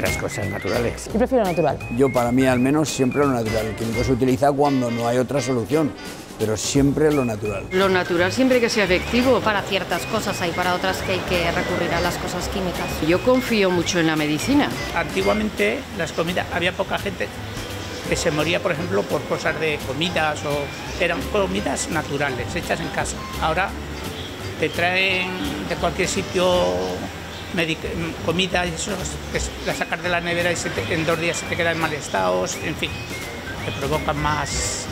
las cosas naturales. Yo prefiero natural. Yo, para mí al menos, siempre lo natural. El químico se utiliza cuando no hay otra solución, pero siempre lo natural. Lo natural siempre que sea efectivo. Para ciertas cosas hay, para otras que hay que recurrir a las cosas químicas. Yo confío mucho en la medicina. Antiguamente las comidas, había poca gente que se moría, por ejemplo, por cosas de comidas, o eran comidas naturales, hechas en casa. Ahora te traen de cualquier sitio comida y eso, que la sacas de la nevera y en 2 días se te quedan en mal estado, en fin, te provocan más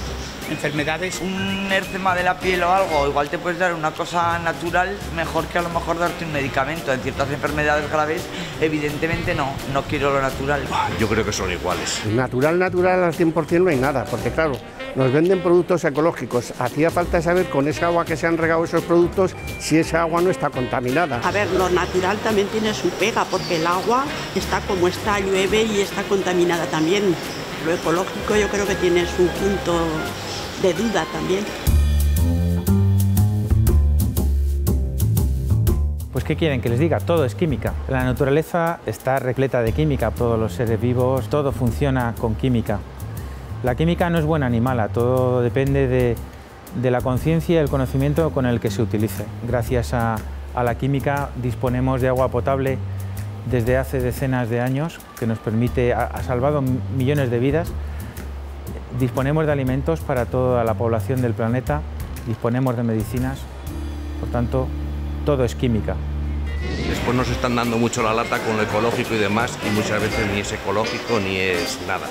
enfermedades. Un eczema de la piel o algo, igual te puedes dar una cosa natural mejor que a lo mejor darte un medicamento. En ciertas enfermedades graves, evidentemente no quiero lo natural. Yo creo que son iguales. Natural al 100% no hay nada, porque claro, nos venden productos ecológicos. Hacía falta saber con esa agua que se han regado esos productos si esa agua no está contaminada. A ver, lo natural también tiene su pega, porque el agua está como está, llueve y está contaminada también. Lo ecológico yo creo que tiene su punto de duda también. Pues ¿qué quieren que les diga? Todo es química. La naturaleza está repleta de química, todos los seres vivos, todo funciona con química. La química no es buena ni mala, todo depende de la conciencia y el conocimiento con el que se utilice. Gracias a la química disponemos de agua potable desde hace decenas de años, que nos permite, ha salvado millones de vidas. Disponemos de alimentos para toda la población del planeta, disponemos de medicinas, por tanto, todo es química. Después nos están dando mucho la lata con lo ecológico y demás, y muchas veces ni es ecológico ni es nada.